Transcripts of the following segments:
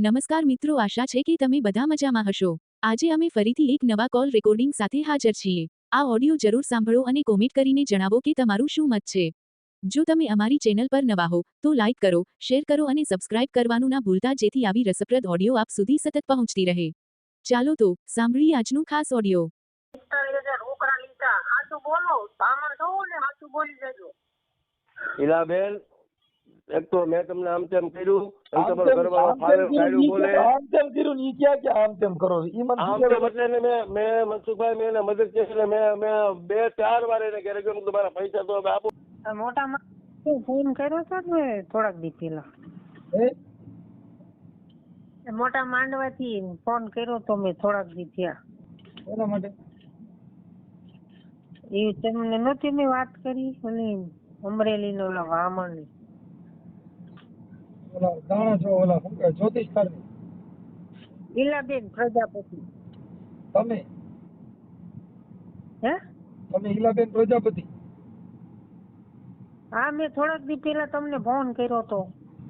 નમસ્કાર મિત્રો, આશા છે કે તમે બધા મજામાં હશો। આજે અમે ફરીથી એક નવા કોલ રેકોર્ડિંગ સાથે હાજર છીએ। આ ઓડિયો જરૂર સાંભળો અને કોમેન્ટ કરીને જણાવો કે તમારું શું મત છે। જો તમે અમારી ચેનલ પર નવા હો તો લાઇક કરો, શેર કરો અને સબસ્ક્રાઇબ કરવાનું ના ભૂલતા, જેથી આવી રસપ્રદ ઓડિયો આપ સુધી સતત પહોંચતી રહે। ચાલો તો સાંભળીએ આજનું ખાસ ઓડિયો। 45,000 રોકડા લીધા, સાચું બોલો, સામાન જોવો ને સાચું બોલી જજો। ઈલાબેન, એક તો મેં તમને આમ તેમ કર્યું, અને આમ તમારો તેમ ઘરવાળો ફાવે કાયડું બોલે। આમ તેમ કર્યું ને ઈ ક્યાં આમ તેમ કરો છો? ઈ મને આમ તેમ એટલે એને મેં મનસુખભાઈ મેં એને મદદ કરી, એટલે મેં 2-4 વાર એને ઘરે ગયો, તમારા પૈસા તો હવે આપો। મોટા ફોન કર્યો હતો ને થોડાક દી પેલા, મોટા માંડવાથી ફોન કર્યો તો મેં થોડાક દી થયા। એના માટે એ તમને નહોતી મેં વાત કરી, ઓલી અમરેલી નો ઓલા વામણ ની, ઓલા દાણા છો, ઓલા શું કહેવાય, જ્યોતિષકાર ઈલાબેન પ્રજાપતિ। તમે હે ઈલાબેન પ્રજાપતિ? હા, મેં થોડાક દી પેલા તમને ફોન કર્યો તો।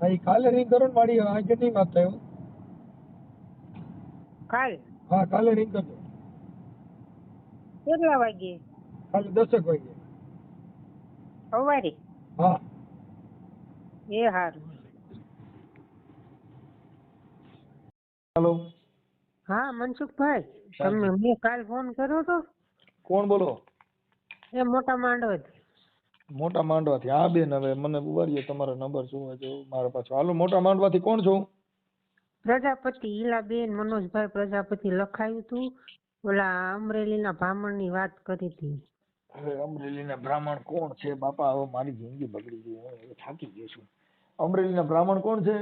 હા, ઈ કાલે રિંગ કરો ને મારી આજે નહીં વાત થયો। કાલ હા, કાલે રિંગ કરજો, કેટલા વાગે? કાલે 10 વાગે। સવારે? હા, એ હારું। હાલો। હા મનસુખભાઈ, તમને મેં કાલ ફોન કર્યો તો। કોણ બોલો? એ મોટા માંડવાથી। મોટા માંડવાથી? હા બેન, હવે મને ઉવાડીએ તમારો નંબર શું હોય છે મારા પાછો। હાલો, મોટા માંડવાથી કોણ છો? પ્રજાપતિ, ઈલાબેન મનોજભાઈ પ્રજાપતિ લખાયું તું, ઓલા અમરેલીના બ્રાહ્મણની વાત કરી હતી। હવે અમરેલીના બ્રાહ્મણ કોણ છે બાપા? હવે મારી જિંદગી બગડી ગઈ, હું હવે થાકી ગયો છું। અમરેલીના બ્રાહ્મણ કોણ છે?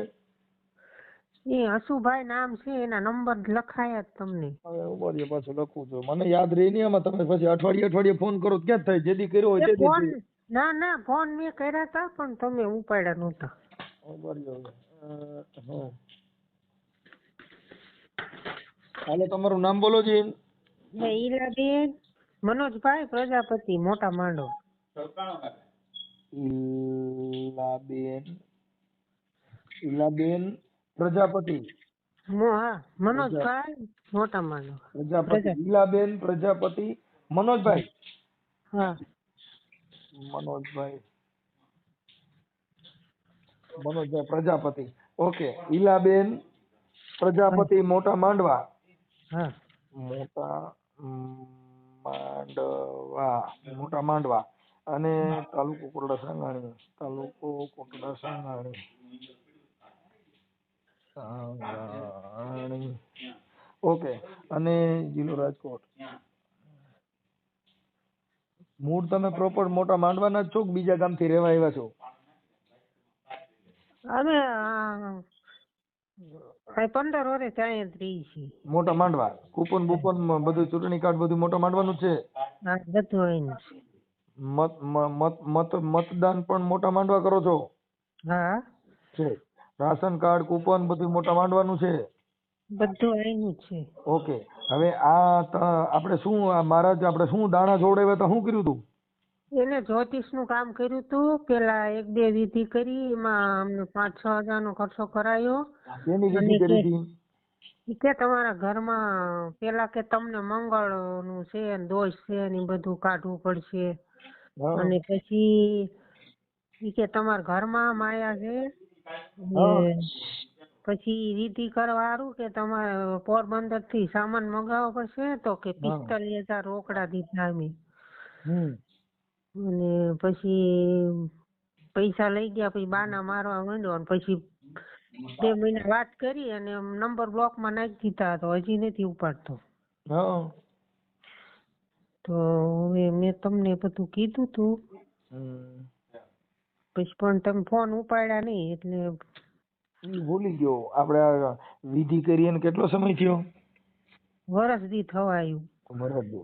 એ હસુભાઈ નામ છે, એના નંબર લખાયા જ તમને। હવે ઉવાડીએ પાછું લખું છું, મને યાદ રહી નહીં આમાં। તમે પછી અઠવાડિયે ફોન કરો ક્યાં થાય? જેદી કર્યો હોય એ તેદી ફોન ના ફોન મેં કર્યા હતા, પણ તમે ઉપાડ્યા નહોતા। ઉવાડીએ હવે। હા, હાલો, તમારું નામ બોલો જી। ઈલાબેન મનોજભાઈ પ્રજાપતિ, મોટા માંડવા। ઈલાબેન પ્રજાપતિ? હા, મનોજભાઈ મોટા માંડવા પ્રજાપતિ, ઈલાબેન પ્રજાપતિ મનોજભાઈ? હા, મનોજભાઈ પ્રજાપતિ, ઓકે। ઈલાબેન પ્રજાપતિ, મોટા માંડવા? હા, મોટા માંડવા અને તાલુકો કોટડા સાંગાણી, ઓકે। અને જિલ્લો રાજકોટ। મૂળ તમે પ્રોપર મોટા માંડવાના જ છો કે બીજા ગામથી રહેવા આવ્યા છો? અમે 15 વર્ષ ત્યાં જ રહી છીએ। મોટા માંડવા? કૂપન બુપન બધું, ચૂંટણી કાર્ડ બધું મોટા માંડવાનું જ છે? હા, બધું અહીં છે। મતદાન પણ મોટા માંડવા કરો છો? હા, છે। રાશન કાર્ડ, કૂપન બધું મોટા માંડવાનું છે? બધું અહીંનું છે। ઓકે। હવે આપણે શું મહારાજ, આપણે શું દાણા જોડાવ્યા હતા, શું કર્યું હતું? એને જ્યોતિષ નું કામ કર્યું હતું, પેલા 1-2 વિધિ કરી, એમાં અમને 5-6 હજાર નો ખર્ચો કરાયો। શેની વિધિ અને કરી હતી? કે તમારા ઘરમાં પેલા કે તમને મંગળ નું છે, દોષ છે ને બધું કાઢવું પડશે। હા, અને પછી ઈ કે તમારા ઘરમાં માયા છે, હા, પછી વિધિ કરવા હારું કે તમારે પોરબંદર થી સામાન મંગાવવો પડશે, તો કે હા, 45,000 રોકડા દીધા અમે। હમ, અને પછી પૈસા લઈ ગયા, પછી બાના મારવા માંડ્યો, અને પછી 2 મહિના વાત કરી અને નંબર બ્લોક માં નાખી દીધા, તો હજી નથી ઉપાડતો। હા, તો હવે મેં તમને બધું કીધું તું, હમ, પછી પણ તમે ફોન ઉપાડ્યા નહીં, એટલે ઈ ભૂલી ગયો। આપણે આ વિધિ કરી એને કેટલો સમય થયો? વરસ દી થવા આવ્યું।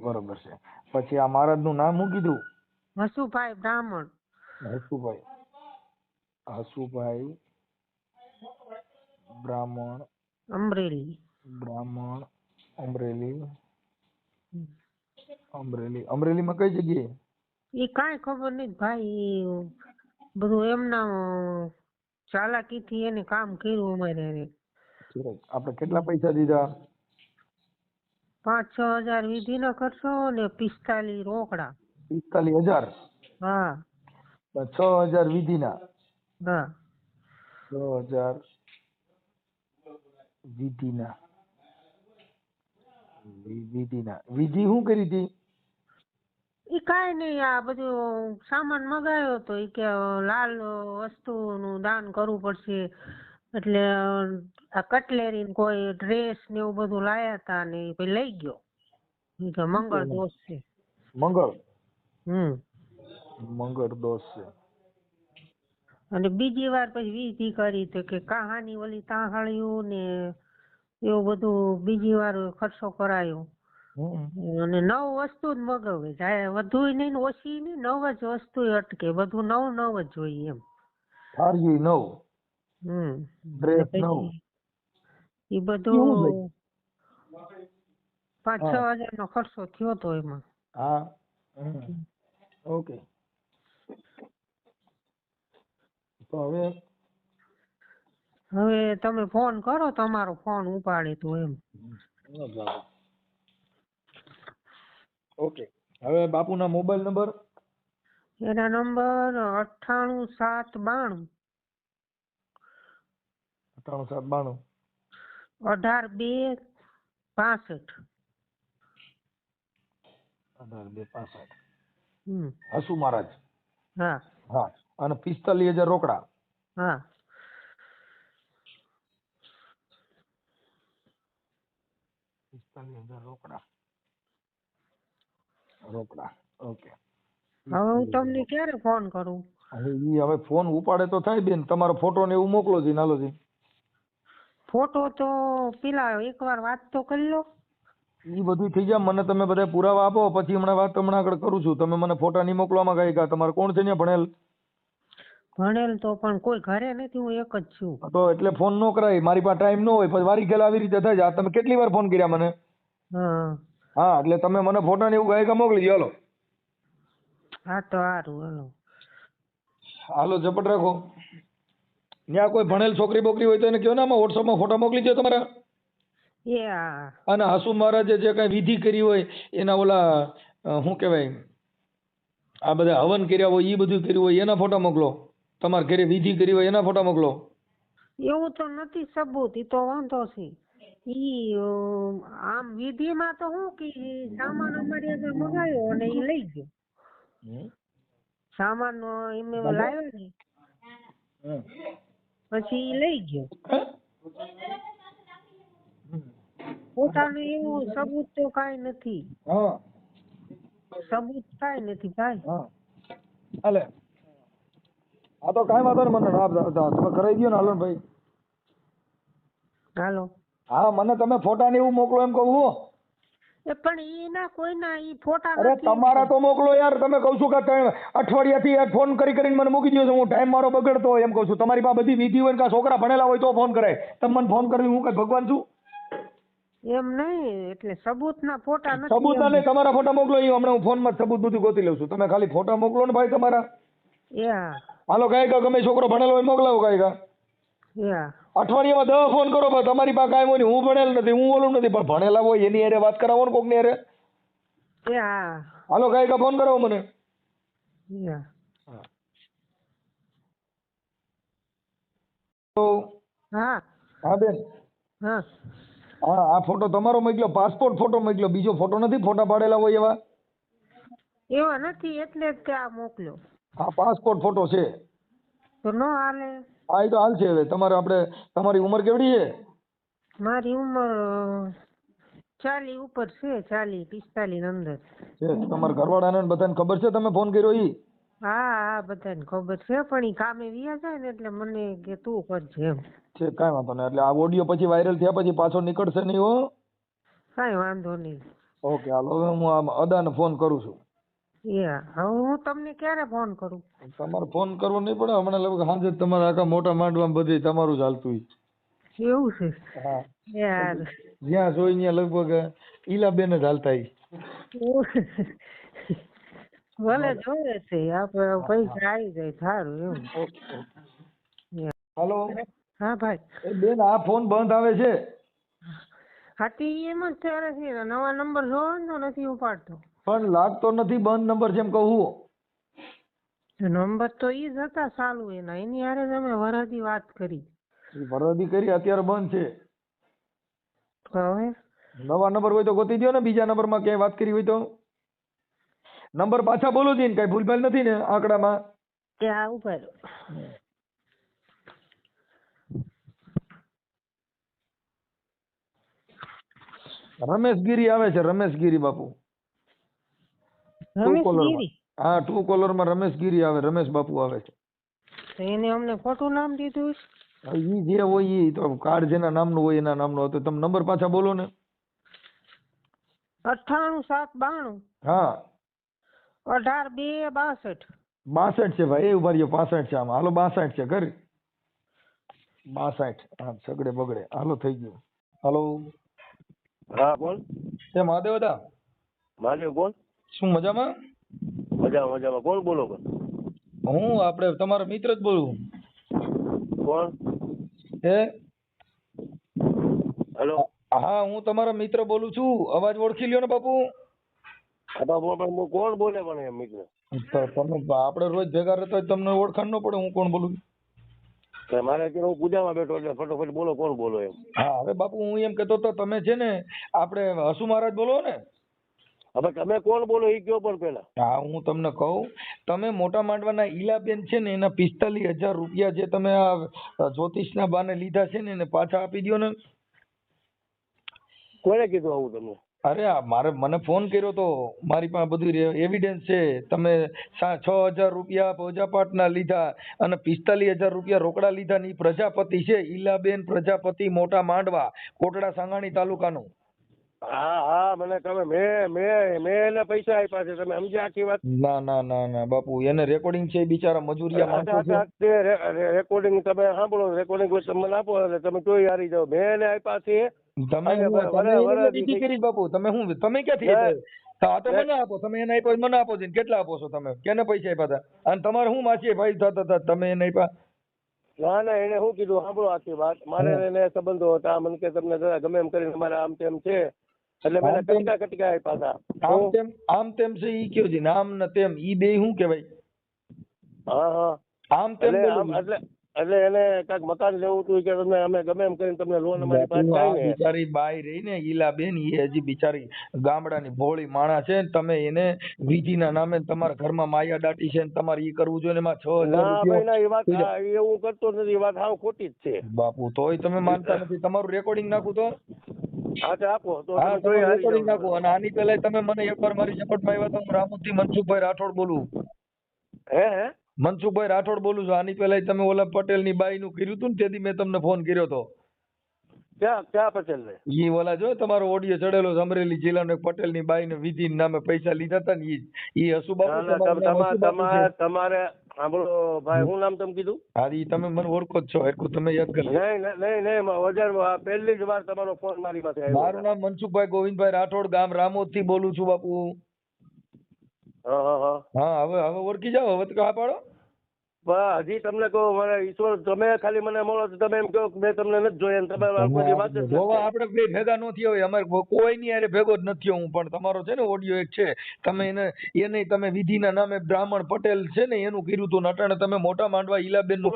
બરોબર છે। પછી આ મહારાજ નું નામ શું કીધું? હસુભાઈ બ્રાહ્મણ, હસુભાઈ બ્રાહ્મણ, અમરેલી। અમરેલી। અમરેલીમાં કઈ જગ્યાએ? એ કાંઈ ખબર નહીં ભાઈ, બધું એમના ચાલાકી થી એને કામ કર્યું અમારે। આપણે કેટલા પૈસા દીધા? 5-6 હજાર વિધિનો ખર્ચો ને 45 રોકડા. 45,000. હા 6,000 વિધિના. હા 6,000 વિધિના. વિધિ શું કરી હતી? ઈ કાંઈ નહીં, આ બધું સામાન મગાવ્યો તો ઈ કે લાલ વસ્તુનું દાન કરવું પડશે એટલે આ કટલેરી ને કોઈ ડ્રેસ ને એવું બધું લાયા તા ને ઈ પછી લઈ ગયો. ઈ કે મંગળ દોષ છે. મંગળ દોષ છે. અને બીજી વાર પછી વિધિ કરી તો કે કહાની ઓલી તાહાળ્યું ને એવું બધું બીજી વાર ખર્ચો કરાયો. અને નવ વસ્તુ જ મગાવે, જાય વધુ નહીં ને ઓછી નહીં, 9 જ વસ્તુ અટકે, બધું 9 જ જોઈએ એમ. થાળી 9, ડ્રેસ 9. એ બધું 5-6 હજાર નો ખર્ચો થયો તો એમાં. હા ઓકે. તો હવે તમે ફોન કરો, તમારો ફોન ઉપાડે તો એમ. ઓકે. હવે બાપુના મોબાઈલ નંબર? એના નંબર 98 792 18 2 65. 18 2 65. હસુ મહારાજ. હા હા. અને 45,000 રોકડા. હા 45,000 રોકડા. ઓકે. હવે હું તમને ક્યારે ફોન કરું? હવે ફોન ઉપાડે તો થાય બેન, તમારો ફોટો ને એવું મોકલો જી નાલોજી. ફોટો તો પેલા એકવાર વાત તો કરી લો. ઈ બધું થઈ જાય, મને તમે બધા પુરાવા આપો પછી વાત આગળ કરું છું. તમે મને ફોટા નહીં મોકલવામાં કઈ કા તમારે કોણ છે ને ભણેલ? ભણેલ તો પણ કોઈ ઘરે નથી, હું એક જ છું. તો એટલે ફોન નો કરાય, મારી પાસે ટાઈમ ન હોય, પછી વારી ખેલા આવી રીતે થાય છે. તમે કેટલી વાર ફોન કર્યા મને? હા એટલે તમે મને ફોટા ને એવું ગાયકા મોકલી દો. હા તો સારું, હાલો ઝપટ રાખો. ત્યાં કોઈ ભણેલ છોકરી બોકરી હોય તો એને કહો ને, આમાં વોટ્સઅપમાં ફોટા મોકલી દો તમારા. અને હસુ મહારાજે જે કઈ વિધિ કરી હોય એના ઓલા શું કહેવાય, આ બધા હવન કર્યા હોય એ બધું કર્યું હોય એના ફોટા મોકલો. તમારા ઘરે વિધિ કરી હોય એના ફોટા મોકલો. એવું તો નથી સબૂત, ઈ તો વાંધો છે. ઈ આમ વિધિમાં તો હું કે સામાન અમારી આગળ મગાવ્યો અને ઈ લઈ ગયો. સામાન એમે લાવ્યો ને પછી ઈ લઈ ગયો. પોતાનું એવું સબૂત તો કાઈ નથી. સબૂત કાઈ નથી ભાઈ. હાલે આ તો કાઈ વાંધો નહીં, મને તમે કરાવી દો ને. હાલો ભાઈ. હાલો. હા મને તમે ફોટા ને એવું મોકલો એમ કહું. પણ એના કોઈના ઈ ફોટા અરે તમારા તો મોકલો યાર. તમે કહું છું કે અઠવાડિયાથી ફોન કરીને મને મૂકી દો છો, હું ટાઈમ મારો બગડતો હોય એમ કહું છું. તમારી પાસે બધી વિધિ હોય ને છોકરા ભણેલા હોય તો ફોન કરાય. તમે મને ફોન કરવી, હું કઈ ભગવાન છું? એમ નહીં, એટલે સબૂતના ફોટા નથી. સબૂત નહીં, તમારા ફોટા મોકલો. હમણાં હું ફોનમાં સબૂત બધું ગોતી લઉં છું. તમે ખાલી ફોટા મોકલો ને ભાઈ તમારા. હાલો કઈ ગમે છોકરો ભણેલો હોય મોકલાવો કઈ. અઠવાડિયામાં 10 ફોન કરો, પણ તમારી પાસે કાંઈ હોય હું ભણેલ નથી, હું ઓલું નથી, પણ ભણેલા હોય એની હારે વાત કરાવો ને કોક ની હારે. હાલો કઈ ફોન કરાવો મને. હા બેન. હા આ ફોટો તમારો મોકલ્યો, પાસપોર્ટ ફોટો મોકલ્યો, બીજો ફોટો નથી ફોટા પાડેલા હોય એવા નથી, એટલે જ ત્યાં મોકલ્યો. હા પાસપોર્ટ ફોટો છે તો નો હાલે? હા એ તો હાલ છે. હવે તમારે આપણે તમારી ઉંમર કેવડી છે? મારી ઉંમર 40 ઉપર છે, 40-45 અંદર છે. તમારા ઘરવાળાને બધાને ખબર છે તમે ફોન કર્યો ઈ? હા બધાને ખબર છે, પણ ઈ કામે વ્યા જાય ને એટલે મને કે તું કરજે એમ. છે કાંઈ વાંધો નહીં. એટલે આ ઓડિયો પછી વાયરલ થયા પછી પાછો નીકળશે નહીં હો? કાંઈ વાંધો નહીં. ઓકે હાલો હવે હું આ અદાને ફોન કરું છું. હવે હું તમને ક્યારે ફોન કરું? તમારે ફોન કરવો નહીં પડે હમણાં. લગભગ સાંજે તમારા આખા મોટા માંડવામાં બધે તમારું જ હાલતું હોય. એવું છે? હા યાર જ્યાં જોઈ ત્યાં લગભગ ઈલાબેન જ હાલતા ભલે જોવે છે આપણે પૈસા આવી જાય સારું એમ. હાલો હા ભાઈ. એ બેન આ ફોન બંધ આવે છે. હાથી એમ જ ત્યારે છે નવા નંબર જોવો ને તો નથી ઉપાડતો. પણ લાગતો નથી બંધ નંબર જેમ કહું. નંબર તો ઈ જ હતા ચાલુ એના એની હારે તમે વરદી વાત કરી. વરદી કરી અત્યારે બંધ છે. હવે નવા નંબર હોય તો ગોતી દો ને બીજા નંબરમાં ક્યાંય વાત કરી હોય તો. નંબર પાછા બોલો જી ને કઈ ભૂલભાલ નથી ને આંકડામાં. ત્યાં ઉપર રમેશગીરી આવે છે રમેશગીરી બાપુ. રમેશ Truecaller માં. ગીરી. હા Truecaller માં રમેશગીરી આવે રમેશ બાપુ આવે છે. તો એને અમને ખોટું નામ દીધું છે. ઈ જે હોય ઈ તો કાર્ડ જેના નામનું હોય એના નામનું હતો. તમે નંબર પાછા બોલો ને. 98 792 હા 18 2 62. 62 છે ભાઈ એ ઉભા રહ્યો 65 છે આમાં હાલો 62 છે કરી 62 હા સગડે બગડે હાલો થઈ ગયું. હાલો હા બોલ. એ મહાદેવ હતા મહાદેવ બોલ. શું મજામાં? મજામાં કોણ બોલો? હું આપણે તમારો મિત્ર જ બોલું. કોણ? હે હેલો. હા હું તમારો મિત્ર બોલું છું. અવાજ ઓળખી લ્યો ને બાપુ. કોણ બોલે પણ એમ મિત્ર? તો તમે આપણે રોજ ભેગા રહેતા હોય તમને ઓળખાણ ન પડે હું કોણ બોલું? મારે અત્યારે હું પૂજામાં બેઠો એટલે ફટોફટ બોલો કોણ બોલો એમ. હા હવે બાપુ હું એમ કહેતો તો તમે છે ને આપણે હસુ મહારાજ બોલો ને. હવે તમે કોણ બોલો એ કયો પણ પેલા. હા હું તમને કહું તમે મોટા માંડવાના ઈલાબેન છે ને એના 45,000 રૂપિયા જે તમે આ જ્યોતિષના બાને લીધા છે ને એને પાછા આપી દ્યો ને. કોને કીધું આવું તમને? અરે મારે મને ફોન કર્યો તો મારી પાસે બધું એવિડન્સ છે. તમે 6,000 રૂપિયા પૂજાપાઠના લીધા અને 45,000 રૂપિયા રોકડા લીધા ને ઈ પ્રજાપતિ છે ઈલાબેન પ્રજાપતિ મોટા માંડવા કોટડા સાંગાણી તાલુકાનું. હા હા મને તમે મેં એને પૈસા આપ્યા છે તમે સમજ્યા આખી વાત? ના ના ના ના બાપુ એને રેકોર્ડિંગ છે બિચારા મજૂરિયા માણસો છે. રેકોર્ડિંગ તમે સાંભળો રેકોર્ડિંગ તમે મને આપો એટલે તમે જોઈ હારી જાઓ. મેં એને આપ્યા છે. તમે વિધિ કરી બાપુ તમે શું તમે ક્યાંથી આપ્યા? તો મને આપો તમે એને આપ્યો મને આપો છો કેટલા આપો છો તમે કેને પૈસા આપ્યા હતા અને તમારે શું માસી ભાઈ થતા હતા તમે એને આપ્યા? ના ના એને શું કીધું સાંભળો આખી વાત. મારે એને સંબંધો હતા મને કે તમને ગમે એમ કરીને મારે આમ તેમ છે એટલે મેં કટકા આપ્યા હતા. આમ તેમ છે ઈ કયો છે આમ ને તેમ ઈ બે શું કહેવાય? હા હા આમ તેમ એટલે એને કાંઈક મકાન લેવું હતું કે તમે અમે ગમે એમ કરીને તમને લોન અમારી પાસે થાય ને. બિચારી બાઈ રહી ને ઈલાબેન ઈ હજી બિચારી ગામડાની ભોળી માણસ છે તમે એને વિધિના નામે તમારા ઘરમાં માયા દાટી છે ને તમારે ઈ કરવું જોઈએ એમાં 6,000 રૂપિયા એ વાત એવું કરતો નથી. વાત હાવ ખોટી જ છે બાપુ. તોય તમે માનતા નથી. તમારું રેકોર્ડિંગ નાખું તો હા તો આપો તો રેકોર્ડિંગ નાખો. અને આની પહેલા તમે મને એકવાર મારી સપોર્ટમાં આવ્યા તો હું રામોદથી મનસુખભાઈ રાઠોડ બોલું. હે મનસુખભાઈ રાઠોડ બોલું છું. આની પહેલા તમે ઓલા પટેલની બાઈનું કર્યું હતું ને તેથી મેં તમને ફોન કર્યો હતો. ક્યાં પટેલ ને? ઈ ઓલા જો તમારો ઓડિયો ચડેલો છે અમરેલી જિલ્લાનો પટેલની બાઈને વિધિ નામે પૈસા લીધા હતા ને ઈ હસુબાબુ તમારે સાંભળો ભાઈ શું નામ તમે કીધું? હા ઈ તમે મને ઓળખો જ છો એટલું તમે યાદ કરી. નહીં પહેલી જ વાર તમારો ફોન મારી પાસે આવ્યો. મારું નામ મનસુખભાઈ ગોવિંદભાઈ રાઠોડ ગામ રામોદથી બોલું છું બાપુ. હા હવે ઓળખી જાઓ હવે તો હા પાડો. હજી તમને કહો મને ઈશ્વર તમે ખાલી મને મળો તો તમે એમ કહો મેં તમને નથી જોયા તમે વાત જ જોવા આપણે બે ભેગા ન થયા હોય અમારે કોઈની હારે ભેગો જ નથી હું પણ તમારો છે ને ઓડિયો એક છે તમે એને તમે વિધિના નામે બ્રાહ્મણ પટેલ છે ને એનું કર્યું હતું અટાણે તમે મોટા માંડવા ઈલાબેન નું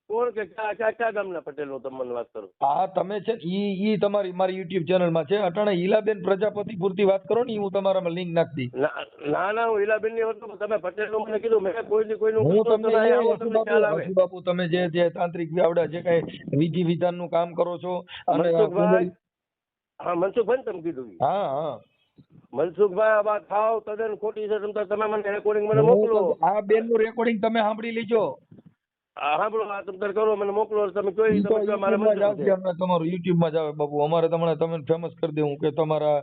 કોણ કે ક્યાં ગામના પટેલો તમને વાત કરો? હા તમે છે ઈ તમારી મારી યુટ્યુબ ચેનલ માં છે અટાણે ઈલાબેન પ્રજાપતિ પૂરતી વાત કરો ને હું તમારામાં લિંક નાખી દી. ના હું ઈલાબેન ની વાત તમે પટેલ નું મને કીધું મેં કોઈનું હું તમને બાપુ તમે જે તાંત્રિક વ્યાવડા જે કઈ વિધિ વિધાન નું કામ કરો છો અને હા મનસુખભાઈ તમે કીધું. હા મનસુખભાઈ આ વાત થાવ તદ્દન ખોટી છે. તમે મને રેકોર્ડિંગ મને મોકલો. આ બેન નું રેકોર્ડિંગ તમે સાંભળી લેજો. સાંભળો આ તમે કરો મને મોકલો તમે જોઈ તમારું યુટ્યુબ માં જ આવે બાપુ. અમારે તમને ફેમસ કરી દેવું કે તમારા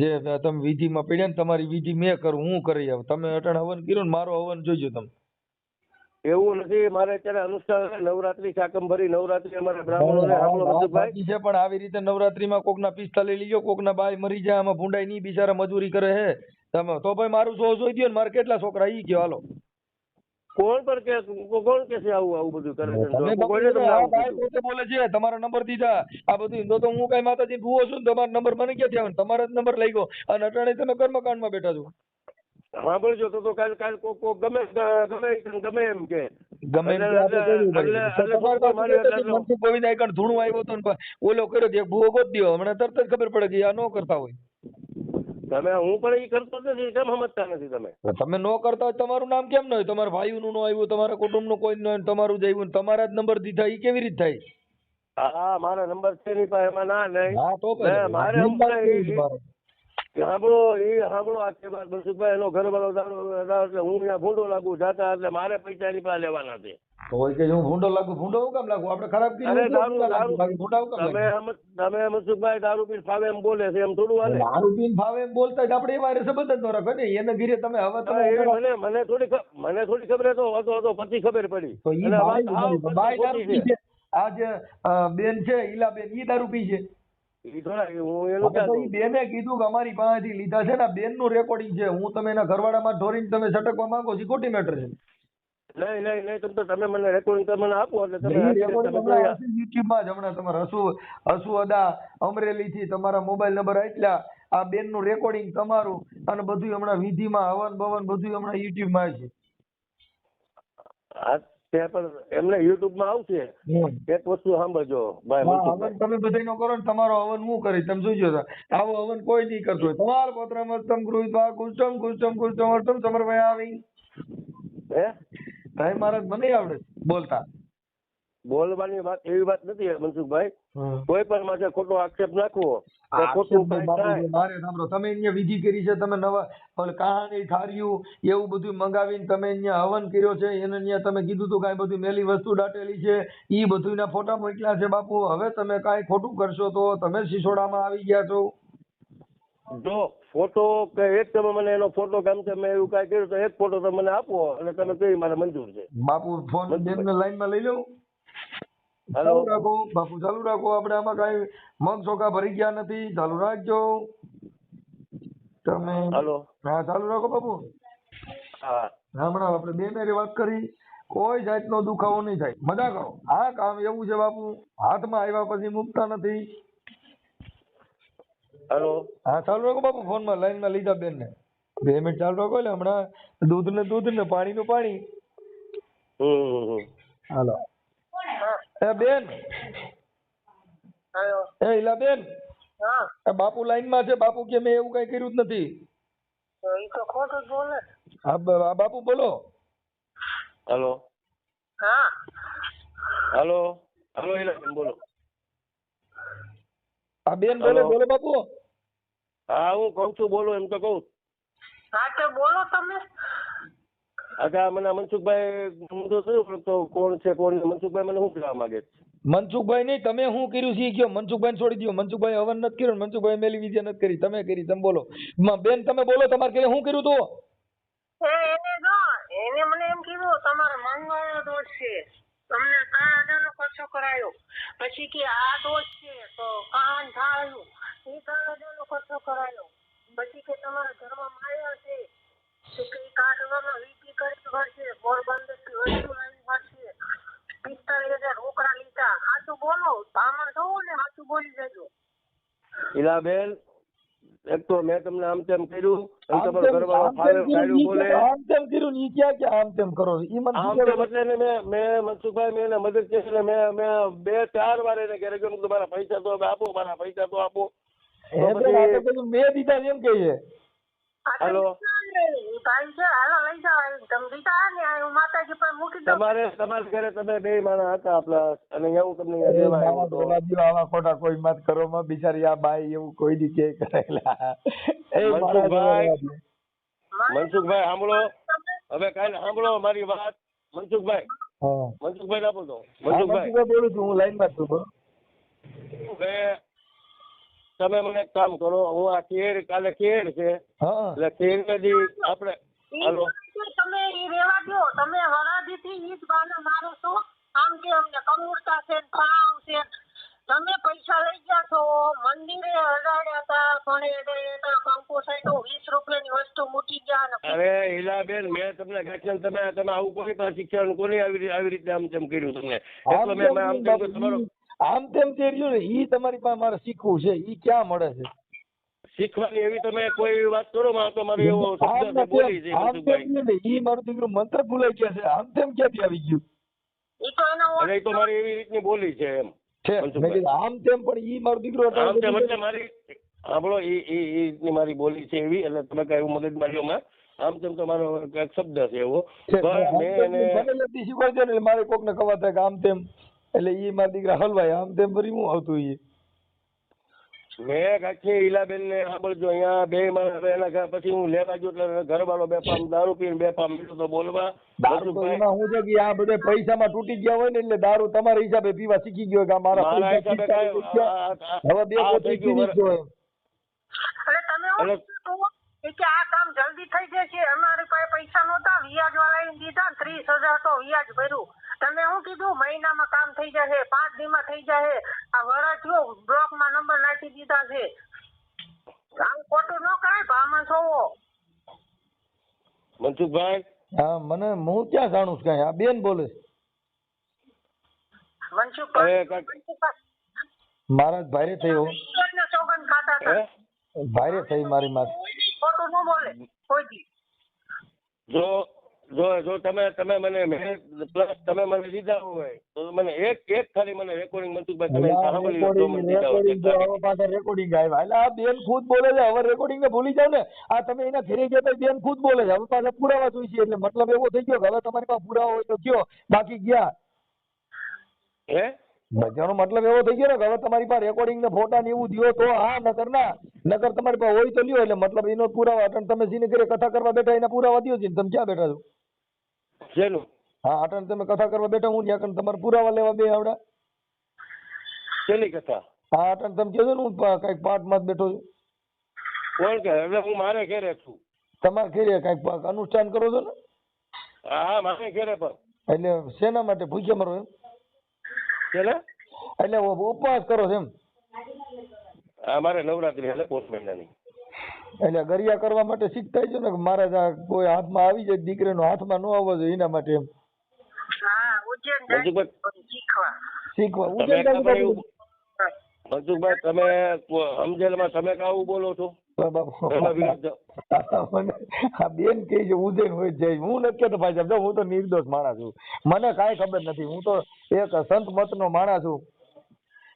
જે તમે વિધિમાં પડ્યા ને તમારી વિધિ મેં કરું હું કરી આવું. તમે અટાણે હવન કર્યું ને મારો હવન જોઈજો તમે. એવું નથી મારે અત્યારે અનુષ્ઠાન નવરાત્રી શાકંભરી નવરાત્રી અમારે બ્રાહ્મણો છે પણ આવી રીતે નવરાત્રીમાં કોકના 45 લીજો કોકના બાય મરી જાય આમાં ભૂંડાઈ નહીં બિચારા મજૂરી કરે હે તમે તો ભાઈ મારું જોઈ દો ને મારે કેટલા છોકરા ઈ કયો હાલો કોણ પર કે કોણ કે છે આવું આવું બધું કરે છે? તમે તો કોઈને તમને આ આવું ભાઈ કીધું? પોતે બોલે છે તમારા નંબર દીધા આ બધું તો હું કઈ માતાજી ભૂવો છું ને તમારો નંબર મને ક્યાંથી આવે તમારો જ નંબર લઈ ગયો અને અટાણે તમે કર્મકાંડમાં બેઠા છો. સાંભળજો તો કાલ ગમે ગમે એમ કે ગમે એમ કે આપણે કરવું પડે. તમારી પાસે બેઠા મનસુખ ગોવિંદ આઈકણ ધૂણું આવ્યો હતો ને ઓલો કર્યો એક ભૂવો ગોતી દો હમણાં તરત જ ખબર પડે કે આ ન કરતા હોય. તમે હું પણ એ કરતો જ નથી, કેમ સમજતા નથી તમે? તમે નો કરતા હોય તમારું નામ કેમ ન હોય? તમારા ભાઈઓનું નો આવ્યું, તમારા કુટુંબનું કોઈ ન હોય, તમારું જ આવ્યું, તમારા જ નંબર દીધા એ કેવી રીતે થાય? હા મારા નંબર છે નહીં પણ એમાં ના નહીં. હા તો પછી મારે સાંભળો આ છે વાત મનસુખભાઈ, એનો ઘરવાળો દારૂ એટલે હું ત્યાં ભૂંડો લાગુ જાતા એટલે મારે પૈસા ની પાસે લેવાના છે. તો હોય કે હું ભૂંડો લાગુ હું કામ લાગુ? આપણે ખરાબ અરે કર્યું તમે મનસુખભાઈ દારૂ પી ફાવે એમ બોલે છે એમ થોડું હાલે? દારૂ પીને ભાવે એમ બોલતા જ આપણે એમાં સંબંધ જ ન રાખો ને એને ઘીરે તમે હવે તમે મને થોડી ખબર હતો પછી ખબર પડી. તો ઈ બાઈ દારૂ પી છે. આ જે બેન છે ઈલા બેન ઈ દારૂ પી છે. ઈ થોડા હું એનું તો ઈ બેને કીધું કે અમારી પાસેથી લીધા છે ને બેન નું રેકોર્ડિંગ છે. હું તમે એના ઘરવાળામાં ઢોરીને તમે છટકવા માંગો છો ખોટી મેટર છે. નહીં તમે મને રેકોર્ડિંગ મને આપો એટલે તમે યુટ્યુબમાં જ હમણાં તમારે હસુ અદા અમરેલી થી તમારા મોબાઈલ નંબર આટલા આ બેન નું રેકોર્ડિંગ તમારું અને બધું હમણાં વિધિમાં હવન બવન બધું હમણાં યુટ્યુબમાં છે. એમને યુટ્યુબમાં આવશે. એક વસ્તુ સાંભળજો ભાઈ, તમે બધા નો કરો ને તમારો હવન હું કરી તમે જોજો. આવો હવન કોઈ નહીં કરતો હોય. તમારા પત્રમસ્તમ ગૃહીત્વા કુષ્ટમ કુષ્ટમ કુષ્ટમ અર્થમ સમર્પય આવી. હે ભાઈ મહારાજ મને આવડે બોલતા. બોલવાની વાત એવી વાત નથી મનસુખભાઈ, કોઈ પણ માથે ખોટો આક્ષેપ નાખવો મારે સાંભળો તમે અહીંયા વિધિ કરી છે, તમે નવા કહાની થાર્યું એવું બધું મંગાવીને તમે અહીંયા હવન કર્યો છે, એને અહીંયા તમે કીધું હતું કાંઈ બધું મેલી વસ્તુ દાટેલી છે એ બધું ફોટા મોકલ્યા છે બાપુ. હવે તમે કાંઈ ખોટું કરશો તો તમે સિસોડામાં આવી ગયા છો. જો ફોટો કે એક તમે મને એનો ફોટો કેમ છે મેં એવું કાંઈ કર્યું તો એક ફોટો તમે મને આપો અને તમે કહી મારે મંજૂર છે. બાપુ ફોન લાઈનમાં લઈ લઉં? ચાલુ રાખો બાપુ, ચાલુ રાખો. આપણે આમાં કાંઈ મગ ચોખા ભરી ગયા નથી, ચાલુ રાખજો તમે. હાલો હા ચાલુ રાખો બાપુ. હા હમણાં આપણે બે મેરી વાત કરી, કોઈ જાતનો દુખાવો નહીં થાય, મજા કરો. હા કામ એવું છે બાપુ, હાથમાં આવ્યા પછી મૂકતા નથી. હાલો હા ચાલુ રાખો બાપુ. ફોનમાં લાઈનમાં લીધા બેન ને 2 મિનિટ ચાલુ રાખો. એટલે હમણાં દૂધ ને પાણી નું પાણી. હાલો એ બેન, એ ઈલા બેન, બાપુ લાઈન માં છે. બાપુ કે મેં એવું કઈ કર્યું જ નથી. હા બાપુ બોલો. હાલો હાલો હાલો ઈલા બોલો. આ બેન બોલે બોલો બાપુ. હા હું કઉ છું બોલો એમ તો કઉ. હા તો બોલો તમે. અચ્છા મને મનસુખભાઈ હું તો શું તો કોણ છે કોણ મનસુખભાઈ મને શું કહેવા માંગે છે? મનસુખભાઈ નહીં, તમે શું કર્યું છે કયો. મનસુખભાઈ છોડી દો. મનસુખભાઈ હવન નથી કર્યું, મનસુખભાઈ મેલી વિજય નથી કરી, તમે કરી. તમે બોલો બેન, તમે બોલો તમારે ઘરે શું કર્યું તું? એને મને એમ કીધું તમારે મંગળનો દોષ છે, તમને 3,000 નો ખર્ચો કરાયો. પછી કે આ દોષ છે તો કાન થાળ્યું એ 3,000 નો ખર્ચો કરાયો. પછી કે તમારા ઘરમાં માયા છે તો કે કાઢવામાં વીટી કરી પડશે, પોરબંદર થી વસ્તુ લાવી પડશે, 45,000 રોકડા લીધા. સાચું બોલો, આમાં જોવો ને સાચું બોલી જજો. ઈલાબેન, એક તો મેં તમને આમ તેમ કર્યું, તમારો ઘરવાળો ફાડ્યું બોલે આમ તેમ કર્યું ને ક્યાં આમ તેમ કરો છો? આમ તેમ એટલે મેં મનસુખભાઈ મેં એને મદદ કરી એટલે મેં 2-4 વાર એને ઘરે ગયો મારા પૈસા તો આપો, મારા પૈસા તો આપો. મેં દીધા એમ કહીએ. હાલો ભાઈ છે, હાલો લઈ જાઓ. તમે દીધા ને હું માતાજી પર મૂકી દઉં. તમારા ઘરે તમે 2 માણસ હતા આપણા અને એવું તમને દેવા આવ્યો તો. આવા ખોટા કોઈ મત કરો માં બિચારી આ બાઈ એવું કોઈ દી કે કરેલા. મનસુખભાઈ સાંભળો, હવે કાલે સાંભળો મારી વાત. મનસુખભાઈ આપો તો. મનસુખભાઈ બોલું છું, હું લાઈન માં છું. તમે મને એક કામ કરો, હું આ કાલે કેર છે એટલે કેર નદી આપણે હાલો તમે ઈ રેવા દો. તમે હરાજી થી ઈ જ બાના મારો છો. આમ કે અમને કમુરતા છે, ખાવ છે. તમે પૈસા લઈ ગયા છો, મંદિરે અડાડ્યા હતા, પણ કંકુ સાઈડ 20 રૂપિયાની વસ્તુ મૂકી ગયા ને અરે હીલાબેન, મેં તમને ગાંઠિયા તમે આવું કોઈ પણ શિક્ષણ કોની આવી રીતે આમ તેમ કર્યું તમને? એટલે મેં આમ તેમ કર્યું તમારો આમ તેમ તે રહ્યું ને ઈ તમારી પાસે મારે શીખવું છે, ઈ ક્યાં મળે છે? શીખવાની એવી તમે કોઈ વાત કરો માં તો મારો એવો શબ્દ છે બોલી છે આમ તેમ ને ઈ મારું દીકરું મંત્ર ભૂલાઈ ગયા છે, આમ તેમ ક્યાંથી આવી ગયું? અરે એ તો મારી એવી રીતની બોલી છે એમ છે મેં કીધું આમ તેમ, પણ ઈ મારું દીકરું આમ તેમ એટલે મારી સાંભળો એ રીતની મારી બોલી છે એવી, એટલે તમે કઈ એવું મગજમારીઓમાં આમ તેમ તો મારો એક શબ્દ છે એવો. પણ મેં એને મને શીખવાડજો ને મારે કોક ને કહેવા થાય કે આમ તેમ, એટલે ઈ મારા દીકરા હલવાય આમ તેમ ફરી હું આવતું ઈ મેં કાંઈ હીલાબેન ને સાંભળજો, અહીંયા બે માણસ એના ઘર પછી હું લેવા ગયો એટલે ઘરવાળો બે પામ દારૂ પીને બે પામ મીઠું તો બોલવા દારૂ તો એમાં હું છે કે આ બધા પૈસામાં તૂટી ગયા હોય ને એટલે દારૂ તમારા હિસાબે પીવા શીખી ગયો કે મારા મારા હિસાબે હવે બે પોતે પીવી જ જોઈએ. એટલે તમે હું કીધું કે આ કામ જલ્દી થઈ જશે, અમારી પાસે પૈસા નહોતા, વ્યાજ વાળાએ દીધા, 30,000 તો વ્યાજ ભર્યું. તમે શું કીધું મહિનામાં કામ થઈ જશે, 5 દીમાં થઈ જશે, આ વરસ થયો બ્લોકમાં નંબર નાખી દીધા છે. આમ ખોટું ન કરાય ભામણ છોવો. મનસુખભાઈ, હા મને હું ક્યાં જાણું છું કઈ, આ બેન બોલે છે. મારા ભાઈરે થયો સોગંદ ખાતા હતા. ભાઈરે થઈ મારી માથે. ખોટું ન બોલે કોઈ દી. જો તમે મને પ્લસ તમે મને દીધા હોય તો મને એક ખાલી મને રેકોર્ડિંગ મનસુખભાઈ તમે સાંભળી લો તો મને દીધા હોય. પાછા રેકોર્ડિંગ આવ્યા એટલે આ બેન ખુદ બોલે છે, હવે રેકોર્ડિંગ ને ભૂલી જાવ ને. આ તમે એના ઘરે ગયા તો બેન ખુદ બોલે છે, હવે પાછા પુરાવા જોઈએ છે, એટલે મતલબ એવો થઈ ગયો કે હવે તમારી પાસે પુરાવા હોય તો કયો, બાકી ગયા. હે બધાનો મતલબ એવો થઈ ગયો ને કે હવે તમારી પાસે રેકોર્ડિંગ ને ફોટા ને એવું દિયો તો હા, નકર તમારી પાસે હોય તો લ્યો, એટલે મતલબ એનો પુરાવા. અટણ તમે જેને ઘરે કથા કરવા બેઠા એના પુરાવા દો છે, તમે ક્યાં બેઠા છો? શેનું? હા અટણ તમે કથા કરવા બેઠા, હું ત્યાં તમારે પુરાવા લેવા બે આવડા. શેની કથા? હા અટણ તમે કહો છો ને હું કઈક પાઠમાં જ બેઠો છું. કોણ કે? એટલે હું મારે ઘેરે છું. તમારે ઘેરે કઈક અનુષ્ઠાન કરો છો ને? હા મારે ઘેરે પણ. એટલે શેના માટે ભૂખ્યા મરો એમ? એટલે ઉપવાસ કરો છો એમ? અમારે નવરાત્રી એટલે પોષ મહિનાની. એટલે ગરિયા કરવા માટે શીખતા છો ને કે મારા કોઈ હાથમાં આવી જાય, દીકરીનો હાથમાં ન આવવો જોઈએ એના માટે એમ? શીખવા મનસુખભાઈ તમે સમજેલમાં તમે કાવું બોલો છો? બેન કે છે ઉજ્જૈન હોય જાય, હું નથી કેતો ભાઈ સાહેબ, હું તો નિર્દોષ માણસ છું, મને કાંઈ ખબર નથી. હું તો એક સંત મત નો માણસ છું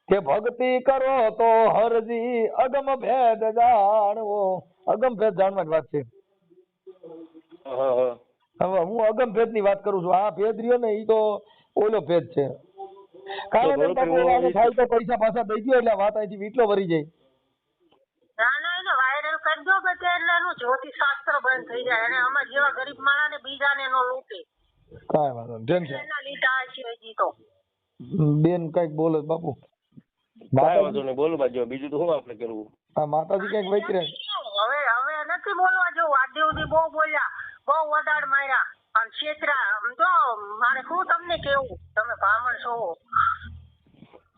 કે ભક્તિ કરો તો હરજી અગમ ભેદ જાણવો. અગમ ભેદ જાણવાની વાત છે. હવે હું અગમ ભેદ ની વાત કરું છું. આ ભેદ રહ્યો ને ઈ તો ઓલો ભેદ છે. કારણ થાય તો પૈસા પાછા દઈ દો એટલે વાત અહીંથી વીટલો ભરી જાય. વાયરલ કરજો બધે એટલે એનું જ્યોતિષ શાસ્ત્ર બંધ થઈ જાય અને અમાર જેવા ગરીબ માણસને બીજાને નો લૂટે. કાંઈ વાંધો નહીં. એના લીધા છે હજી તો. બેન કઈક બોલે બાપુ. કાંઈ વાંધો નહીં, બોલો બાજુ બીજું તો શું આપણે કરવું? હા માતાજી કઈક વૈતરે. હવે નથી બોલવા જેવું. આજે સુધી બહુ બોલ્યા, બહુ વદાડ માર્યા અને છેતરા. સમજો મારે શું તમને કેવું, તમે બ્રાહ્મણ છો.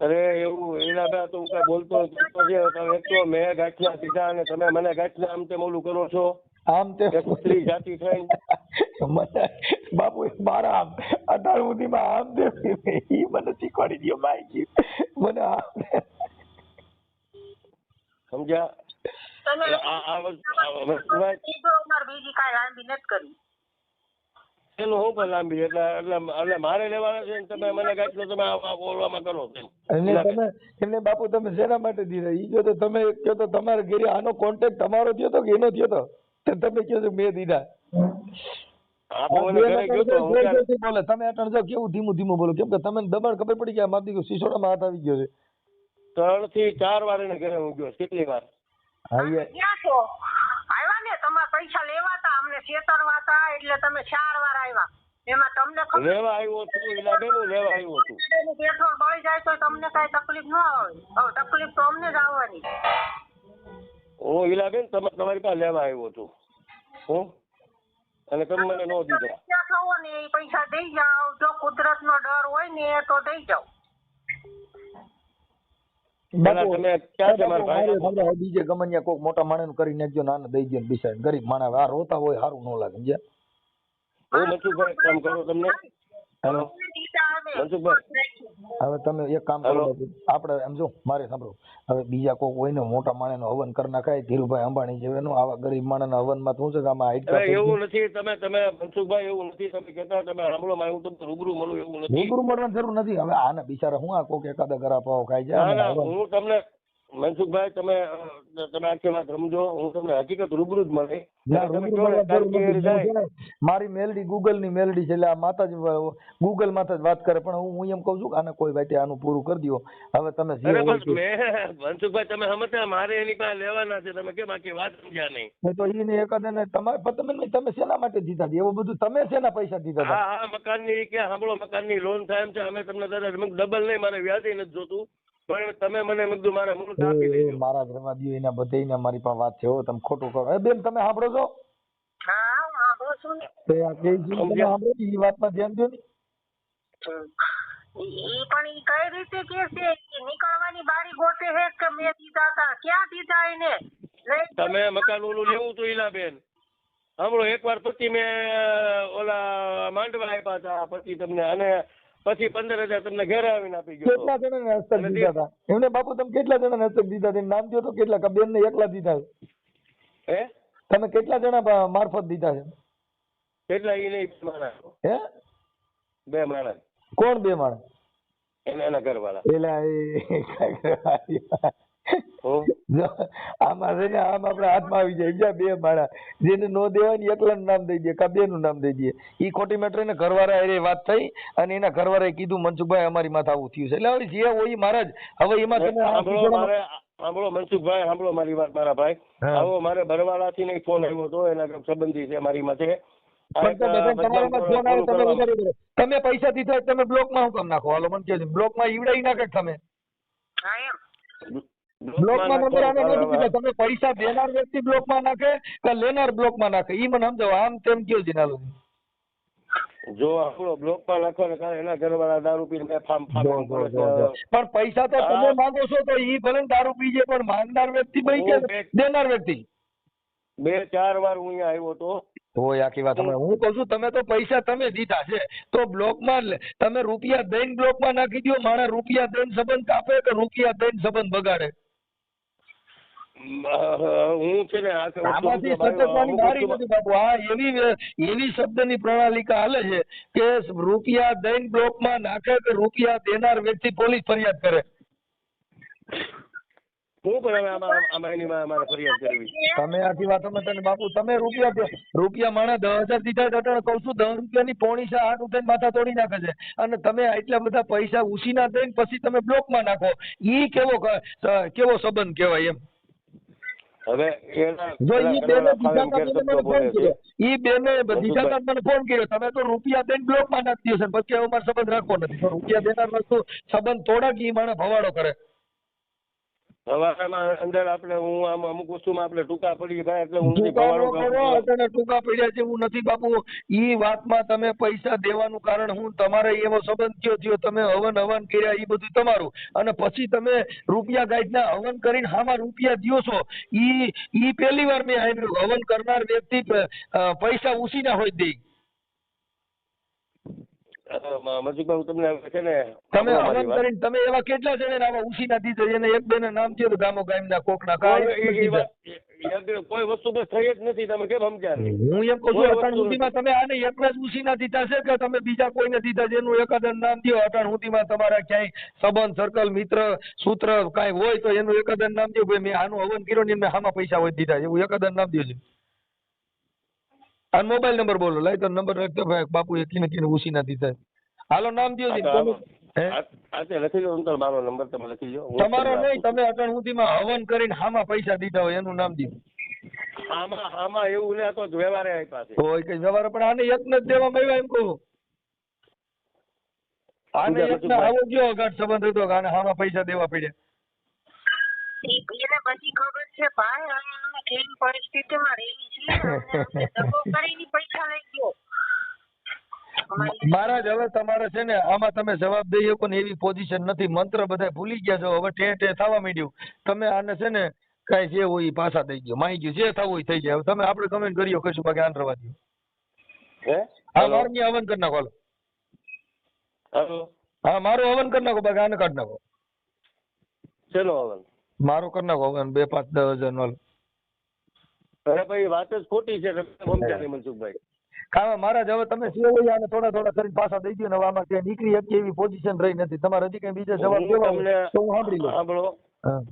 અરે એવું એના તો હું કઈ બોલતો એક તો મેં ગાંઠિયા સીધા અને તમે મને ગાંઠિયા આમ તેમ ઓલું કરો છો. આમ તે સ્ત્રી જાતિ થઈ મને બાપુ મારા 18 સુધીમાં આમ તેમ ઈ મને શીખવાડી દો માઈ મને સમજ્યા? બીજી કાંઈ લાંબી નથી કરી. એનું હું પણ લાંબી એટલે મારે લેવાના છે ને તમે મને ગાંઠિયો તમે બોલવામાં કરો છો. એને બાપુ તમે શેના માટે દીધા? ઈ જો તો તમે કહો તો તમારે ઘરે આનો કોન્ટેક્ટ તમારો થયો તો કે એનો થયો તો? તમે કહો છો મેં દીધા. બોલે તમે અટણ જો કેવું ધીમું ધીમું બોલો, કેમ કે તમને દબાણ ખબર પડી ગયા મારી દીકરો શીશોડામાં હાથ આવી ગયો છે. 3 થી 4 વાર એને ઘરે હું ગયો. કેટલી વાર ક્યાં છો? આવ્યા ને તમારા પૈસા લેવાતા, અમને છેતરવા હતા એટલે તમે 4 વાર આવ્યા. એમાં તમને લેવા આવ્યો છું ઈલાબેન, લેવા આવ્યો છું. પેટ્રોલ બળી જાય તો તમને કઈ તકલીફ ન આવે. હવે તકલીફ તો અમને જ આવવાની. હું ઈલાબેન તમારી પાસે લેવા આવ્યો છું હું, અને તમે મને ન દીધા. ક્યાં થવો ને એ પૈસા દઈ જાઓ. જો કુદરત નો ડર હોય ને તો દઈ જાઓ. પેલા બાપુ, તમે ક્યાં છે મારા મારે ભાઈ? સમજાવો, બીજે ગમે ત્યાં કોક મોટા માણસ કરી નાખજો, નાના દઈ દો ને બિચારા ગરીબ માણસ આ રોતા હોય સારું ન લાગે સમજ્યા? હું મનસુખભાઈ એક કામ કરું તમને. હેલો મનસુખભાઈ, હવે તમે એક કામ કરો હેલો. બાપુ, આપણે એમ જો મારે સાંભળો, હવે બીજા કોક હોય ને મોટા માણસ નો હવન કરી નાખાય, ધીરુભાઈ અંબાણી જેવાનું, આવા ગરીબ માણસ ના હવન માં શું છે કે આમાં હાઈટકા અરે એવું નથી, તમે મનસુખભાઈ એવું નથી તમે કહેતા, તમે સાંભળો માં હું તમને રૂબરૂ મળું એવું નથી. રૂબરૂ મળવાની જરૂર નથી. હવે આને બિચારા હું આ કોક એકાદા ગરા પાવ ખાય છે ના અને ના, હવન. હું તમને મનસુખભાઈ તમે આખી વાત સમજો, હું તમને હકીકત રૂબરૂ જ મળે. ના, તમે રૂબરૂ કહો ને મળવાની જરૂર તારીખ નથી. જાય. હું છે ને, મારી મેલડી ગૂગલ ની મેલડી છે એટલે આ માતાજી ગૂગલ માતા જ વાત કરે, પણ હું એમ કઉ છું કે આને કોઈ વાતે આનું પૂરું કરી દો. હવે તમે જે અરે હોય બસ મેં મનસુખભાઈ તમે સમજતા, મારે એની પાસે લેવાના છે, તમે કેમ આખી વાત સમજ્યા નહીં. તો એને એકાદા ને તમે શેના માટે દીધા હતા? એવું બધું તમે શેના પૈસા દીધા હતા? હા હા, મકાનની કે સાંભળો, મકાનની લોન થાય એમ છે, અમે તમને દાદા ડબલ નહીં, મારે વ્યાજે નથી જોતું, પણ તમે મને મેં કીધું મારે મૂળ આપી દેજો. મારા ઘરમાં દો એના બધે મારી પાસે વાત છે. હો તમે ખોટું કરો. એ બેન તમે સાંભળો છો? હા વાંધો છું ને. તો આ કે છે તમે સાંભળો છો? એ વાતમાં ધ્યાન દો ને. ઈ પણ ઈ કઈ રીતે કે છે કે નીકળવાની બારી ગોતે હે કે મેં દીધા હતા? ક્યાં દીધા એને? તમે મકાન ઓલું લેવું હતું ઈલાબેન, સાંભળો, એકવાર પછી મેં ઓલા માંડવા આપ્યા હતા, પછી તમને, અને પછી 15,000 તમને ઘરે આવીને આપી ગયો કેટલા જણાને હસ્તક દીધા હતા? એમને બાપુ તમે કેટલા જણાને હસ્તક દીધા હતા? નામ દો તો કેટલા? કે બેન ને એકલા દીધા છે? હે તમે કેટલા જણા મારફત દીધા છે? કેટલા? ઈ નહીં, માણસ, હે 2 માણસ, કોણ 2 માણસ? એના ઘરવાળા. પેલા હું જો આમાં છે ને, આમ આપડે હાથમાં આવી જાય બીજા 2 માણસ, જેને નો દેવાય ને એકલાનું નામ દઈ દે કા 2 નું નામ દઈ દે. ઈ ખોટી મેટર ને ઘરવાળા હારે વાત થઈ અને એના ઘરવાળાએ કીધું મનસુખભાઈ અમારી માથે આવું થયું છે. એટલે હવે જે હોય ઈ મહારાજ. હવે એમાં તમે સાંભળો મનસુખભાઈ, સાંભળો મારી વાત મારા ભાઈ. આવો મારે બરવાળાથી નહીં ફોન આવ્યો હતો, એના સંબંધી છે મારી માથે. તમે પૈસા દીધા તમે બ્લોક માં હું કામ નાખો? હાલો મને કહો, બ્લોક માં ઈવડાઈ નાખે તમે? બ્લોક માં નંબર આને નથી દીધા. તમે પૈસા દેનાર વ્યક્તિ બ્લોક માં નાખે કે લેનાર બ્લોક માં નાખે? ઈ મને સમજાવો. આમ તેમ કયો જીનાલો. જો આપણો બ્લોક માં નાખવાને કારણે એના ઘરવાળા દારૂ પીને પણ પૈસા તો તમે માંગો છો તો ઈ ભલે દારૂ પીજે, પણ માંગનાર વ્યક્તિ ભાઈ કે દેનાર વ્યક્તિ? 2-4 વાર હું અહીંયા આવ્યો હતો. હોય આખી વાત. હું કઉ છું તમે તો પૈસા તમે દીધા છે તો બ્લોક માં તમે રૂપિયા દઈને બ્લોક માં નાખી દો. માણસ રૂપિયા દઈને સંબંધ કાપે કે રૂપિયા દઈને સંબંધ બગાડે? હું છે ને આમાંથી સચકવાની મારી નથી બાપુ. આ એવી શબ્દની પ્રણાલિકા હાલે છે કે રૂપિયા દઈને બ્લોક માં નાખે કે રૂપિયા દેનાર વ્યક્તિ પોલીસ ફરિયાદ કરે. હું પણ આમાં એની મારે ફરિયાદ કરવી. તમે આખી વાત સમજતા બાપુ. તમે રૂપિયા માણસ 10,000 દીધા હતા. કઉ છું 10 રૂપિયાની પોણી છે, 8 ઉઠાઈને માથા તોડી નાખે છે. અને તમે એટલા બધા પૈસા ઉછીના દઈને પછી તમે બ્લોક માં નાખો. ઈ કેવો સંબંધ કહેવાય એમ? હવે જો ઈ બેને દીધા મને ફોન કર્યો. ઈ બેને દીધા મને ફોન કર્યો. તમે તો રૂપિયા દઈને બ્લોક માં નાખી દો પછી અમારે સંબંધ રાખવો નથી. તો રૂપિયા દેનાર વસ્તુ સંબંધ તોડા કે ઈ માણસ ભવાડો કરે. હવામાં અંદર આપણે હું આમ અમુક વસ્તુમાં આપણે ટૂંકા પડી ગયા એટલે હું નથી ભવાડો કરું. ટૂંકા પડ્યા છે હું નથી બાપુ. ઈ વાતમાં તમે પૈસા દેવાનું કારણ હું? તમારે એવો સંબંધ કયો થયો? તમે હવન કર્યા એ બધું તમારું, અને પછી તમે રૂપિયા ગાઈડના હવન કરીને હામાં રૂપિયા દ્યો છો. ઈ પહેલી વાર મેં સાંભળ્યું. હવન કરનાર વ્યક્તિ પૈસા ઉછીના હોય દે. મનસુખભાઈ તમને છે ને, તમે હવન કરીને તમે એવા કેટલા જણા આવા ઉછીના દીધા? એને એક બે નામ થયો તો ગામો ગામના કોકના કોઈ વસ્તુ બસ થઈ જ નથી. તમે કેમ સમજ્યા નહીં? હું એમ કહું છું અટાણ સુધીમાં તમે આને એકલા જ ઉછીના દીધા છે કે તમે બીજા કોઈને દીધા? જેનું એકાદ નામ દો અટાણ સુધીમાં. તમારા ક્યાંય સંબંધ સર્કલ મિત્ર સૂત્ર કાંઈ હોય તો એનું એકાદ નામ દો. ભાઈ મેં આનું હવન કર્યો ને મેં હામાં પૈસા હોય દીધા એવું એકાદ નામ દો છે. આ મોબાઈલ નંબર બોલો. લાઈ તો નંબર રાખતો ભાઈ. બાપુ એકલીને કીને ઉછીના દીધા. હાલો નામ દો. લખી લો મારો નંબર, તમે લખી લો. તમારો નહીં, તમે અટાણ સુધીમાં હવન કરીને હામાં પૈસા દીધા હોય એનું નામ દો. આમાં એવું ને તો વ્યવહારે આપ્યા છે. હોય કઈ વ્યવહાર, પણ આને એક જ દેવામાં આવ્યા એમ કહું. આને એક ના આવો ગયો ગાઢ સંબંધ હતો આને હામાં પૈસા દેવા પડ્યા. એને બધી ખબર છે ભાઈ. અમે કેવી પરિસ્થિતિમાં રહી છીએ. દગો કરીને પૈસા લઈ ગયો. મહારાજ હવે તમારે છે ને આમાં તમે જવાબ દઈ શકો ને એવી પોઝિશન નથી. મંત્ર બધા ભૂલી ગયા છો, હવે ઠે થવા માંડ્યું. તમે આને છે ને કઈ જે હોય એ પાછા દઈ ગયો, માઈ ગયું, જે થવું હોય થઈ જાય. હવે તમે આપણે કમેન્ટ કરીયો કશું, બાકી આન રવા દો. હા મારું હવન કરી નાખો. હાલો હા મારું હવન કરી નાખો, બાકી આને કાઢી નાખો. ચલો હવન મારું કરી નાખો હવન 2, 5, 10 હજાર નો. અરે ભાઈ વાત જ ખોટી છે સમજ્યા નહીં મનસુખભાઈ. હા મહારાજ હવે તમે જે હોય આને થોડા થોડા કરીને પાછા દઈ દો ને. હવે આમાં ક્યાંય નીકળી શકે એવી પોઝિશન રહી નથી. તમારે હજી કઈ બીજા જવાબ દેવા હોય તો હું સાંભળી લઉં.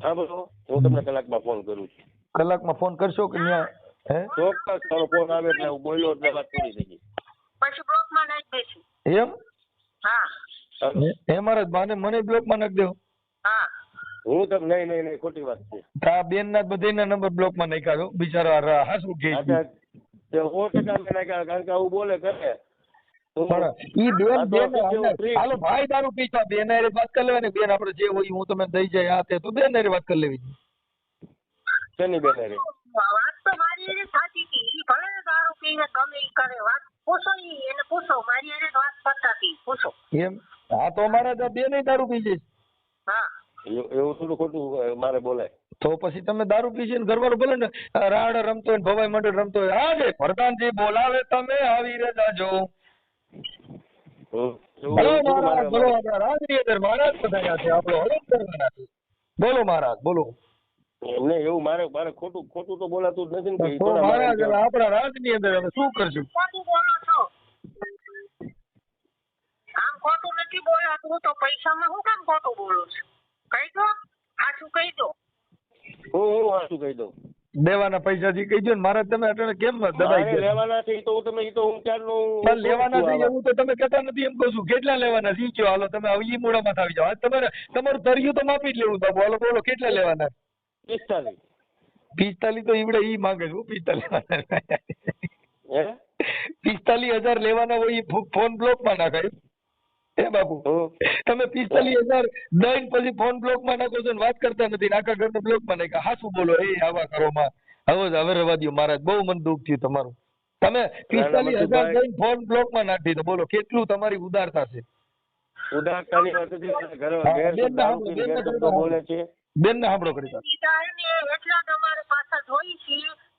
સાંભળો હું તમને કલાકમાં ફોન કરું છું. કલાકમાં ફોન કરશો કે ત્યાં? હે ચોક્કસ તારો ફોન આવે એટલે હું બોલ્યો એટલે વાત પૂરી થઈ ગઈ. પછી બ્લોકમાં નાખી દેશું. એમ? હા હે મહારાજ મને બ્લોકમાં નાખી દેવો. હા હું તમને નહીં ખોટી વાત છે. આ બેન ના બધાના નંબર બ્લોકમાં નાખ્યા છો બિચારા હાસુ કે છે. 100% મેં નાખ્યા, કારણ કે આવું બોલે કરે. ઈ બેન હાલો ભાઈ દારૂ પીતા બેન હારે વાત કરી લેવાની. બેન આપણે જે હોય હું તમે દઈ જાય આ તે તો બેન હારે વાત કરી લેવી. શેની બેન હારે? વાત તો મારી એને સાચી હતી. ઈ ભલે દારૂ પીને ગમે ઈ કરે, વાત પૂછો ઈ એને પૂછો. મારી એને વાત કરતા હતી, પૂછો. એમ? હા તો અમારા બેન દારૂ પી જાય. હા એવું થોડું ખોટું મારે બોલાય? તો પછી તમે દારૂ પી છે ને ઘરવાળો બોલે ને રાડ રમતો હોય ભવાઈ મંડળ રમતો હોય, હા જે પ્રધાનજી બોલાવે તમે આવી રે જાજો. બોલો મહારાજ, બોલો રાજની અંદર મહારાજ પધાર્યા છે, આપણો હવન કરવાના છે. બોલો મહારાજ બોલો. એમને એવું મારે ખોટું તો બોલાતું જ નથી ને. તો મહારાજ આપણા રાજની અંદર હવે શું કરશું? ખોટું બોલો છો. આમ ખોટું નથી બોલાતું તો પૈસામાં હું કામ ખોટું બોલું છું? કહી દો, સાચું કહી દો. હું સાચું કહી દઉં. દેવાના પૈસા થી કહી દો ને મહારાજ. તમે અટાણે કેમ દબાઈ ગયા? લેવાના છે તો હું ક્યારનું પણ લેવાના છે એવું તો તમે કહેતા નથી. એમ કહું છું કેટલા લેવાના છે કયો. હાલો તમે ઈ મૂળામાં આવી જાઓ. તમારું તરિયું તો માપી જ લેવું. તો બોલો બોલો કેટલા લેવાના? 45. 45 તો ઈવડે ઈ માંગે છે. 45,000 લેવાના હોય ઈ ફોન બ્લોકમાં નાખાય. હે બાપુ તમે 45,000 દઈને પછી ફોન બ્લોકમાં નાખો છો ને વાત કરતા નથી. આખા ઘરને બ્લોકમાં નાખ્યા. હાસું બોલો એ આવા કરો માં. હવે રવા દ્યો મહારાજ. બહુ મન દુઃખ થયું તમારું. તમે 45,000 દઈને ફોન બ્લોકમાં નાખી દીધો. બોલો કેટલું તમારી ઉદારતા છે. ઉદારતાની વાત બોલે છે. બેન ને સાંભળો કરી એટલા તમારે પાછા જોઈ છે.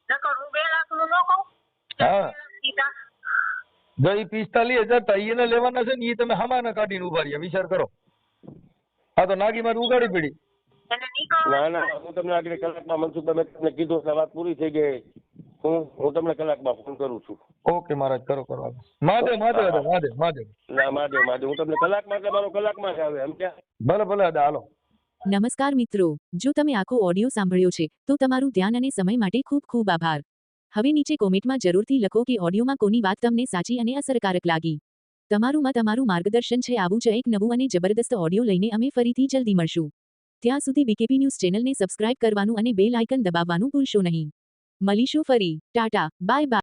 નકર હું 2 લાખ નું ન કહું. હા જો ઈ 45,000 એને લેવાના છે ને એ તમે હમાના કાઢીને ઉભા રહ્યા. વિચાર કરો. હા તો નાગી મારે ઉગાડી પડી. ના હું તમને આગળ કલાકમાં મનસુખભાઈ મેં તમને કીધું એટલે વાત પૂરી થઈ ગઈ. હું તમને કલાકમાં ફોન કરું છું. ઓકે મહારાજ કરો. મહાદેવ ના મહાદેવ હું તમને કલાકમાં એટલે મારો કલાકમાં જ આવે એમ ક્યાં. ભલે હાલો. નમસ્કાર મિત્રો, જો તમે આખો ઓડિયો સાંભળ્યો છે તો તમારું ધ્યાન અને સમય માટે ખૂબ ખૂબ આભાર. હવે નીચે કોમેન્ટમાં જરૂરથી લખો કે ઓડિયોમાં કોની વાત તમને સાચી અને અસરકારક લાગી. તમારું મત અમારું માર્ગદર્શન છે. આવું જ એક નવું અને જબરદસ્ત ઓડિયો લઈને અમે ફરીથી જલ્દી મળશું. ત્યાં સુધી બીકેપી ન્યૂઝ ચેનલને સબસ્ક્રાઇબ કરવાનું અને બેલ આઇકન દબાવવાનું ભૂલશો નહીં. મળીશું ફરી. Tata, bye bye.